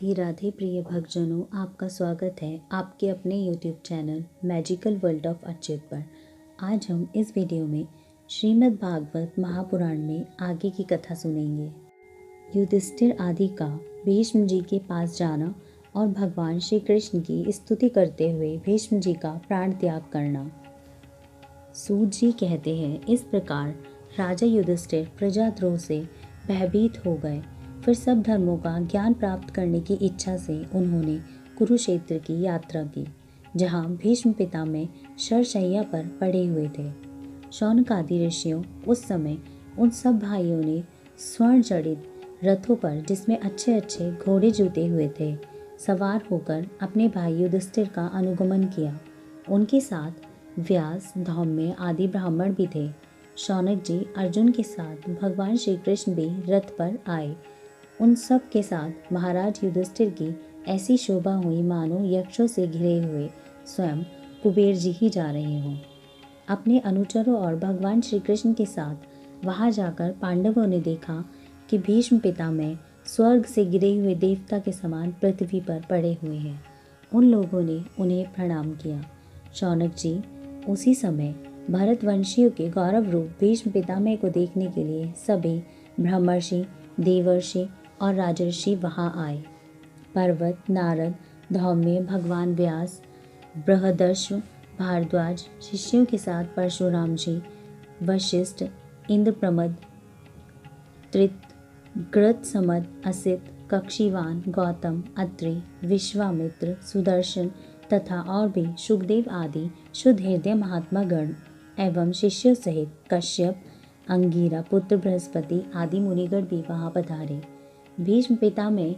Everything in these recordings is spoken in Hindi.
राधे राधे प्रिय भक्तजनों, आपका स्वागत है आपके अपने YouTube channel magical world of Achyut पर। आज हम इस वीडियो में श्रीमद् भागवत महापुराण में आगे की कथा सुनेंगे। युधिष्ठिर आदि का भीष्म जी के पास जाना और भगवान श्री कृष्ण की स्तुति करते हुए भीष्म जी का प्राण त्याग करना। सूत जी कहते हैं, इस प्रकार राजा युधिष्ठिर प्रजाद्रोह से भयभीत हो गए। फिर सब धर्मों का ज्ञान प्राप्त करने की इच्छा से उन्होंने कुरुक्षेत्र की यात्रा की, जहाँ भीष्म पितामह शरशैया पर पड़े हुए थे। शौनक आदि ऋषियों उस समय उन सब भाइयों ने स्वर्ण जड़ित रथों पर, जिसमें अच्छे अच्छे घोड़े जुते हुए थे, सवार होकर अपने भाई युधिष्ठिर का अनुगमन किया। उनके साथ व्यास, धौम्य आदि ब्राह्मण भी थे। शौनक जी अर्जुन के साथ भगवान श्री कृष्ण भी रथ पर आए। उन सब के साथ महाराज युधिष्ठिर की ऐसी शोभा हुई मानो यक्षों से घिरे हुए स्वयं कुबेर जी ही जा रहे हों। अपने अनुचरों और भगवान श्री कृष्ण के साथ वहां जाकर पांडवों ने देखा कि भीष्म पितामह स्वर्ग से गिरे हुए देवता के समान पृथ्वी पर पड़े हुए हैं। उन लोगों ने उन्हें प्रणाम किया। शौनक जी उसी समय भरतवंशियों के गौरव रूप भीष्म पितामह को देखने के लिए सभी ब्रह्मर्षि, देवर्षि और राजर्षि वहां आए। पर्वत, नारद, धौम्य, भगवान व्यास, बृहदर्षि, भारद्वाज, शिष्यों के साथ परशुराम जी, वशिष्ठ, इंद्रप्रमद, त्रित, गृत्समद, असित, कक्षीवान, गौतम, अत्रि, विश्वामित्र, सुदर्शन तथा और भी सुखदेव आदि शुद्ध हृदय महात्मा गण एवं शिष्यों सहित कश्यप, अंगीरा पुत्र बृहस्पति आदि मुनिगण भी वहां पधारे। भीष्म पितामह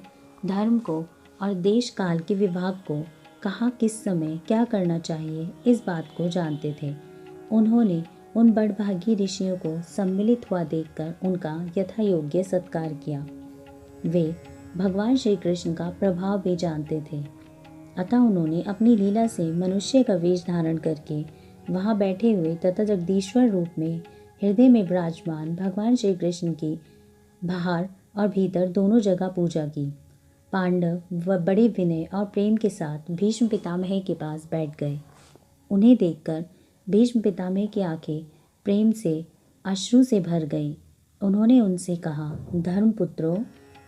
धर्म को और देश काल के विभाग को, कहाँ किस समय क्या करना चाहिए, इस बात को जानते थे। उन्होंने उन बड़भागी ऋषियों को सम्मिलित हुआ देखकर उनका यथा योग्य सत्कार किया। वे भगवान श्री कृष्ण का प्रभाव भी जानते थे, अतः उन्होंने अपनी लीला से मनुष्य का वेश धारण करके वहां बैठे हुए तथा जगदीश्वर रूप में हृदय में विराजमान भगवान श्री कृष्ण की बाहर और भीतर दोनों जगह पूजा की। पांडव व बड़े विनय और प्रेम के साथ भीष्म पितामह के पास बैठ गए। उन्हें देखकर भीष्म पितामह की आंखें प्रेम से अश्रु से भर गई। उन्होंने उनसे कहा, धर्मपुत्रों,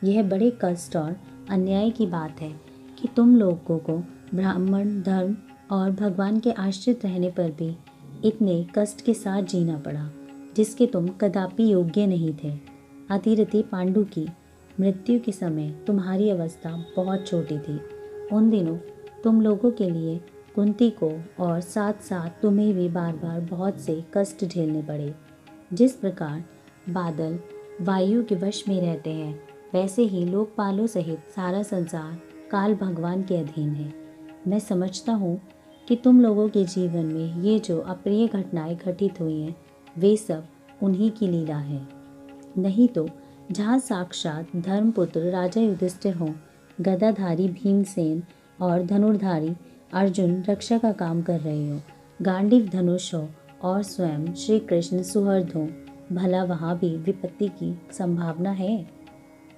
यह बड़े कष्ट और अन्याय की बात है कि तुम लोगों को ब्राह्मण धर्म और भगवान के आश्रित रहने पर भी इतने कष्ट के साथ जीना पड़ा, जिसके तुम कदापि योग्य नहीं थे। अतिरथी पांडु की मृत्यु के समय तुम्हारी अवस्था बहुत छोटी थी। उन दिनों तुम लोगों के लिए कुंती को और साथ साथ तुम्हें भी बार बार बहुत से कष्ट झेलने पड़े। जिस प्रकार बादल वायु के वश में रहते हैं, वैसे ही लोकपालों सहित सारा संसार काल भगवान के अधीन है। मैं समझता हूँ कि तुम लोगों के जीवन में ये जो अप्रिय घटनाएं घटित हुई हैं, वे सब उन्हीं की लीला है। नहीं तो जहाँ साक्षात धर्मपुत्र राजा युधिष्ठिर हों, गदाधारी भीमसेन और धनुर्धारी अर्जुन रक्षा का काम कर रहे हो, गांडीव धनुष हो और स्वयं श्री कृष्ण सुहृद हो, भला वहाँ भी विपत्ति की संभावना है।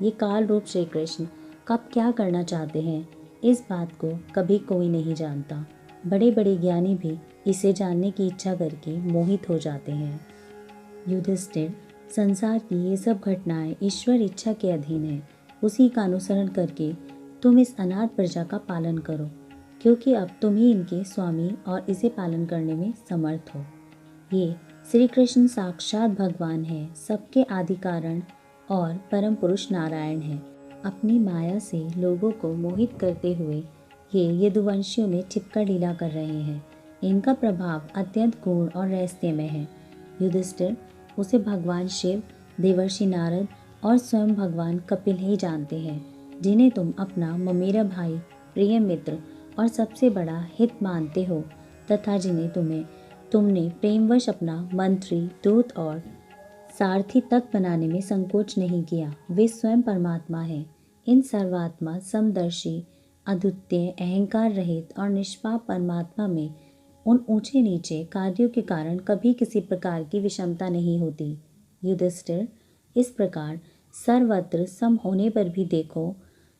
ये काल रूप श्री कृष्ण कब क्या करना चाहते हैं, इस बात को कभी कोई नहीं जानता। बड़े बड़े ज्ञानी भी इसे जानने की इच्छा करके मोहित हो जाते हैं। युधिष्ठिर, संसार की ये सब घटनाएं ईश्वर इच्छा के अधीन है। उसी का अनुसरण करके तुम इस अनाथ प्रजा का पालन करो, क्योंकि अब तुम ही इनके स्वामी और इसे पालन करने में समर्थ हो। ये श्री कृष्ण साक्षात भगवान है, सबके आदि कारण और परम पुरुष नारायण है। अपनी माया से लोगों को मोहित करते हुए ये यदुवंशियों में छिपकर लीला कर रहे हैं। इनका प्रभाव अत्यंत गूढ़ और रहस्यमय है। युधिष्ठिर, उसे भगवान शिव, देवर्षि नारद और स्वयं भगवान कपिल ही जानते हैं, जिन्हें तुम अपना ममेरा भाई, प्रिय मित्र और सबसे बड़ा हित मानते हो, तथा जिन्हें तुमने प्रेमवश अपना मंत्री, दूत और सारथी तक बनाने में संकोच नहीं किया। वे स्वयं परमात्मा है। इन सर्वात्मा, समदर्शी, अद्वितीय, अहंकार रहित और निष्पाप परमात्मा में उन ऊंचे नीचे कार्यों के कारण कभी किसी प्रकार की विषमता नहीं होती। युधिष्ठिर, इस प्रकार सर्वत्र सम होने पर भी देखो,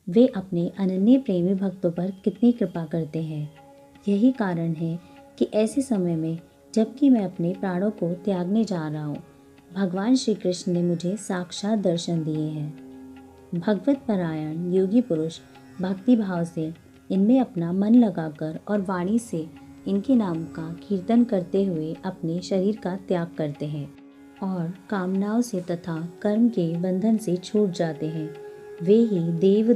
वे अपने अनन्य प्रेमी भक्तों पर कितनी कृपा करते हैं। यही कारण है कि ऐसे समय में जबकि मैं अपने प्राणों को त्यागने जा रहा हूँ, भगवान श्री कृष्ण ने मुझे साक्षात दर्शन दिए हैं। भगवत परायण योगी पुरुष भक्ति भाव से इनमें अपना मन लगाकर और वाणी से इनके नाम का कीर्तन करते हुए अपने शरीर का त्याग करते हैं और कामनाओं से तथा कर्म के बंधन से छूट जाते हैं। वे ही देव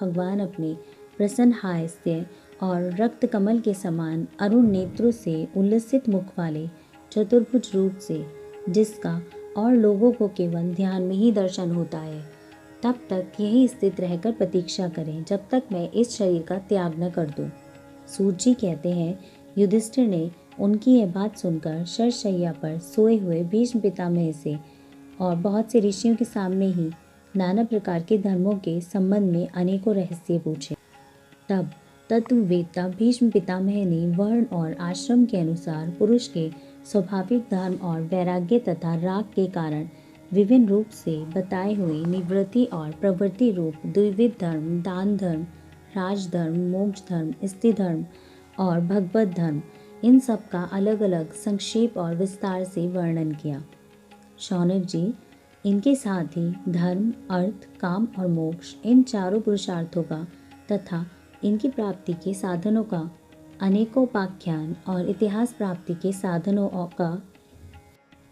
भगवान अपने प्रसन्न हास्य और रक्त कमल के समान अरुण नेत्रों से उल्लसित मुख वाले चतुर्भुज रूप से, जिसका और लोगों को केवल ध्यान में ही दर्शन होता है, तब तक यही स्थित रहकर प्रतीक्षा करें जब तक मैं इस शरीर का त्याग न कर दूं। सूत जी कहते हैं, युधिष्ठिर ने उनकी यह बात सुनकर शरशैया पर सोए हुए भीष्म पितामह से और बहुत से ऋषियों के सामने ही नाना प्रकार के धर्मों के संबंध में अनेकों रहस्य पूछे। तब तत्ववेत्ता भीष्म पितामह ने वर्ण और आश्रम के अनुसार पुरुष के स्वाभाविक धर्म और वैराग्य तथा राग के कारण विभिन्न रूप से बताए हुए निवृत्ति और प्रवृत्ति रूप द्विविध धर्म, दान धर्म, राजधर्म, मोक्ष धर्म, स्त्री धर्म और भगवत धर्म, इन सब का अलग अलग संक्षेप और विस्तार से वर्णन किया। शौनक जी इनके साथ ही धर्म, अर्थ, काम और मोक्ष, इन चारों पुरुषार्थों का तथा इनकी प्राप्ति के साधनों का अनेकोपाख्यान और इतिहास प्राप्ति के साधनों का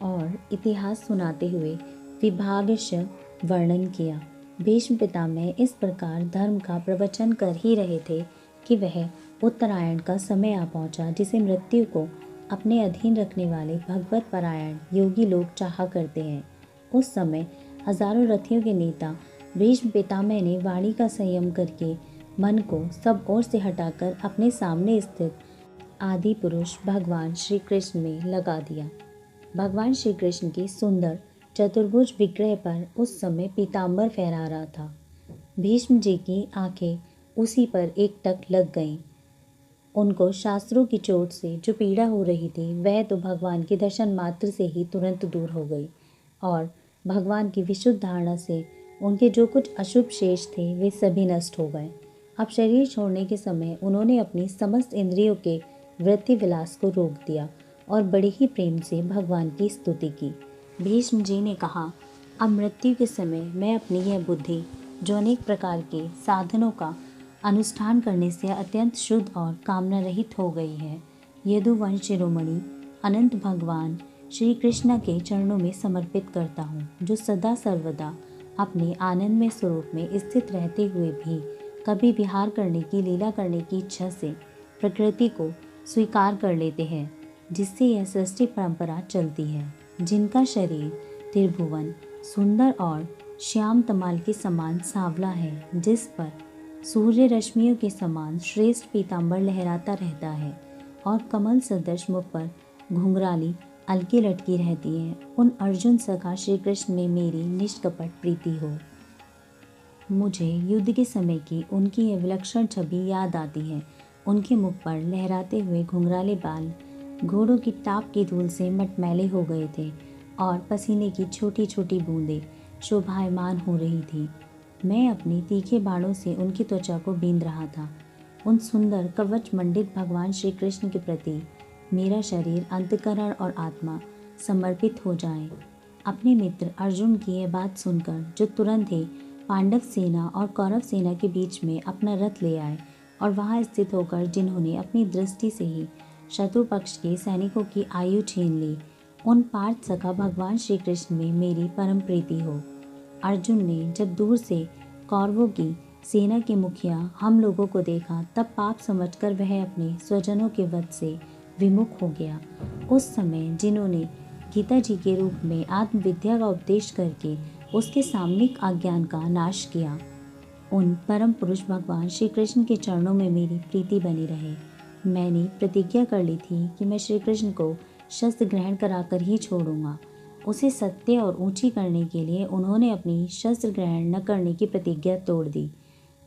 और इतिहास सुनाते हुए विभागशः वर्णन किया। भीष्म पितामह इस प्रकार धर्म का प्रवचन कर ही रहे थे कि वह उत्तरायण का समय आ पहुंचा, जिसे मृत्यु को अपने अधीन रखने वाले भगवत परायण योगी लोग चाहा करते हैं। उस समय हजारों रथियों के नेता भीष्म पितामह ने वाणी का संयम करके मन को सब ओर से हटाकर अपने सामने स्थित आदि पुरुष भगवान श्री कृष्ण में लगा दिया। भगवान श्री कृष्ण की सुंदर चतुर्भुज विग्रह पर उस समय पीताम्बर फहरा रहा था। भीष्म जी की आंखें उसी पर एकटक लग गईं। उनको शास्त्रों की चोट से जो पीड़ा हो रही थी वह तो भगवान के दर्शन मात्र से ही तुरंत दूर हो गई और भगवान की विशुद्ध धारणा से उनके जो कुछ अशुभ शेष थे वे सभी नष्ट हो गए। अब शरीर छोड़ने के समय उन्होंने अपनी समस्त इंद्रियों के वृत्ति विलास को रोक दिया और बड़े ही प्रेम से भगवान की स्तुति की। भीष्म जी ने कहा, अब मृत्यु के समय मैं अपनी यह बुद्धि जो अनेक प्रकार के साधनों का अनुष्ठान करने से अत्यंत शुद्ध और कामना रहित हो गई है, यदुवंश शिरोमणि अनंत भगवान श्री कृष्ण के चरणों में समर्पित करता हूँ, जो सदा सर्वदा अपने आनंदमय स्वरूप में स्थित रहते हुए भी कभी विहार करने की लीला करने की इच्छा से प्रकृति को स्वीकार कर लेते हैं, जिससे यह सृष्टि परंपरा चलती है। जिनका शरीर त्रिभुवन सुंदर और श्याम तमाल के समान सांवला है, जिस पर सूर्य रश्मियों के समान श्रेष्ठ पीताम्बर लहराता रहता है और कमल सदृश मुख पर घुंघराली अलकी लटकी रहती है, उन अर्जुन सखा श्री कृष्ण में मेरी निष्कपट प्रीति हो। मुझे युद्ध के समय की उनकी यह विलक्षण छवि याद आती है। उनके मुख पर लहराते हुए घुंघराले बाल घोड़ों की टाप की धूल से मटमैले हो गए थे और पसीने की छोटी छोटी बूंदें शोभायमान हो रही थी। मैं अपने तीखे बाणों से उनकी त्वचा को बींध रहा था। उन सुंदर कवच मंडित भगवान श्री कृष्ण के प्रति मेरा शरीर, अंतःकरण और आत्मा समर्पित हो जाए। अपने मित्र अर्जुन की यह बात सुनकर जो तुरंत ही पांडव सेना और कौरव सेना के बीच में अपना रथ ले आए और वहां स्थित होकर जिन्होंने अपनी दृष्टि से ही शत्रु पक्ष के सैनिकों की आयु छीन ली, उन पार्थ सखा भगवान श्री कृष्ण में मेरी परम प्रीति हो। अर्जुन ने जब दूर से कौरवों की सेना के मुखिया हम लोगों को देखा, तब पाप समझकर वह अपने स्वजनों के वध से विमुख हो गया। उस समय जिन्होंने गीता जी के रूप में आत्मविद्या का उपदेश करके उसके सामयिक अज्ञान का नाश किया, उन परम पुरुष भगवान श्री कृष्ण के चरणों में मेरी प्रीति बनी रहे। मैंने प्रतिज्ञा कर ली थी कि मैं श्री कृष्ण को शस्त्र ग्रहण कराकर ही छोड़ूंगा। उसे सत्य और ऊंची करने के लिए उन्होंने अपनी शस्त्र ग्रहण न करने की प्रतिज्ञा तोड़ दी।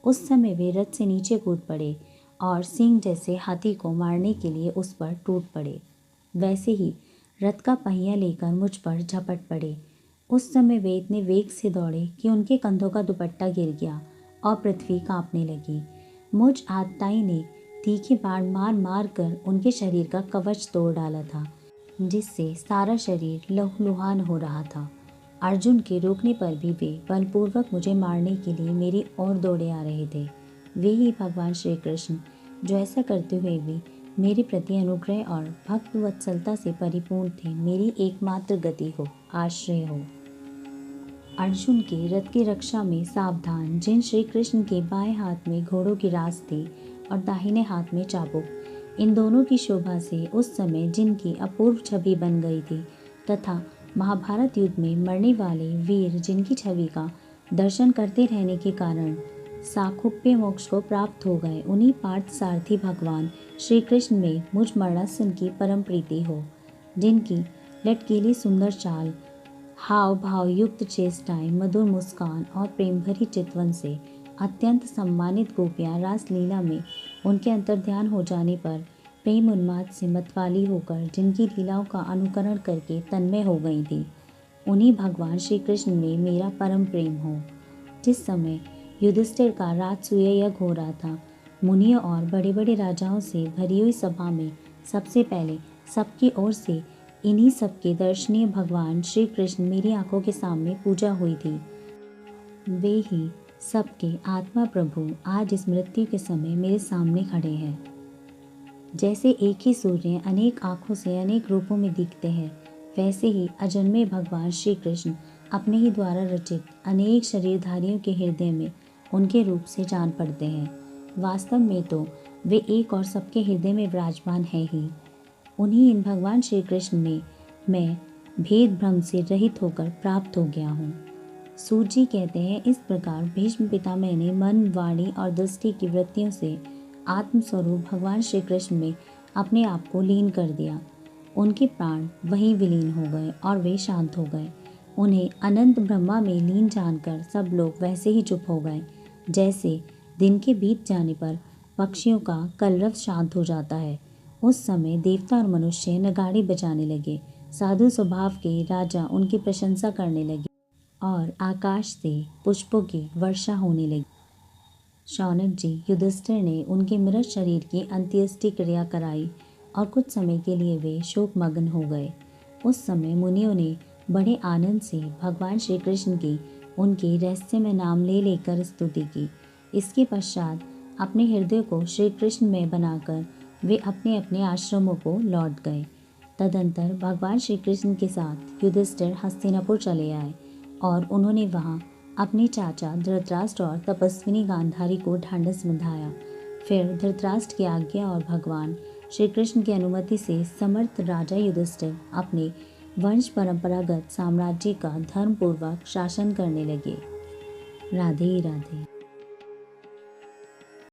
उस समय वे रथ से नीचे कूद पड़े और सिंह जैसे हाथी को मारने के लिए उस पर टूट पड़े। वैसे ही रथ का पहिया लेकर मुझ पर झपट पड़े। उस समय वे इतने वेग से दौड़े कि उनके कंधों का दुपट्टा गिर गया और पृथ्वी कांपने लगी। मुझ आतताई ने तीखे बाण मार मार कर उनके शरीर का कवच तोड़ डाला था, जिससे सारा शरीर लहूलुहान हो रहा था। अर्जुन के रोकने पर भी वे बलपूर्वक मुझे मारने के लिए मेरी ओर दौड़े आ रहे थे। वे ही भगवान श्री कृष्ण जो ऐसा करते हुए भी मेरे प्रति अनुग्रह और भक्त वत्सलता से परिपूर्ण थे, मेरी एकमात्र गति हो, आश्रय हो। अर्जुन के रथ की रक्षा में सावधान जिन श्री कृष्ण के बाएं हाथ में घोड़ों की रास थी और दाहिने हाथ में चाबुक, इन दोनों की शोभा से उस समय जिनकी अपूर्व छवि बन गई थी तथा महाभारत युद्ध में मरने वाले वीर जिनकी छवि का दर्शन करते रहने के कारण साखुप्य मोक्ष को प्राप्त हो गए, उन्हीं पार्थ सारथी भगवान श्री कृष्ण में मुझ मरणासन की परम प्रीति हो, जिनकी लटकीली सुंदर चाल, हाव भाव युक्त चेष्टाएं, मधुर मुस्कान और प्रेम भरी चितवन से अत्यंत सम्मानित गोपियां रासलीला में उनके अंतर्ध्यान हो जाने पर प्रेम उन्माद से मतवाली होकर जिनकी लीलाओं का अनुकरण करके तन्मय हो गई थी, उन्हीं भगवान श्री कृष्ण में मेरा परम प्रेम हो। जिस समय युधिष्ठिर का राजसूय यज्ञ हो रहा था, मुनियों और बड़े बड़े राजाओं से भरी हुई सभा में सबसे पहले सबकी ओर से इन्हीं सबके दर्शनीय भगवान श्री कृष्ण मेरी आंखों के सामने पूजा हुई थी। वे ही सबके आत्मा प्रभु आज इस मृत्यु के समय मेरे सामने खड़े हैं। जैसे एक ही सूर्य अनेक आँखों से अनेक रूपों में दिखते हैं, वैसे ही अजन्मे भगवान श्री कृष्ण अपने ही द्वारा रचित अनेक शरीरधारियों के हृदय में उनके रूप से जान पड़ते हैं। वास्तव में तो वे एक और सबके हृदय में विराजमान है ही। उन्हीं इन भगवान श्री कृष्ण में मैं भेद भ्रम से रहित होकर प्राप्त हो गया हूँ। सूत जी कहते हैं, इस प्रकार भीष्म पितामह ने मन, वाणी और दृष्टि की वृत्तियों से आत्मस्वरूप भगवान श्री कृष्ण में अपने आप को लीन कर दिया। उनके प्राण वहीं विलीन हो गए और वे शांत हो गए। उन्हें अनंत ब्रह्मा में लीन जानकर सब लोग वैसे ही चुप हो गए, जैसे दिन के बीत जाने पर पक्षियों का कलरव शांत हो जाता है। उस समय देवता और मनुष्य नगाड़े बजाने लगे। साधु स्वभाव के राजा उनकी प्रशंसा करने लगे और आकाश से पुष्पों की वर्षा होने लगी। शौनक जी, युधिष्ठिर ने उनके मृत शरीर की अंत्येष्टि क्रिया कराई और कुछ समय के लिए वे शोकमग्न हो गए। उस समय मुनियों ने बड़े आनंद से भगवान श्री कृष्ण की उनके रहस्यमय नाम ले लेकर स्तुति की। इसके पश्चात अपने हृदय को श्री कृष्ण में बनाकर वे अपने अपने आश्रमों को लौट गए। तदंतर भगवान श्री कृष्ण के साथ युधिष्ठिर हस्तिनापुर चले आए और उन्होंने वहाँ अपने चाचा धृतराष्ट्र और तपस्विनी गांधारी को ढांढस बंधाया। फिर धृतराष्ट्र की आज्ञा और भगवान श्री कृष्ण की अनुमति से समर्थ राजा युधिष्ठिर अपने वंश परंपरागत साम्राज्य का धर्मपूर्वक शासन करने लगे। राधे राधे।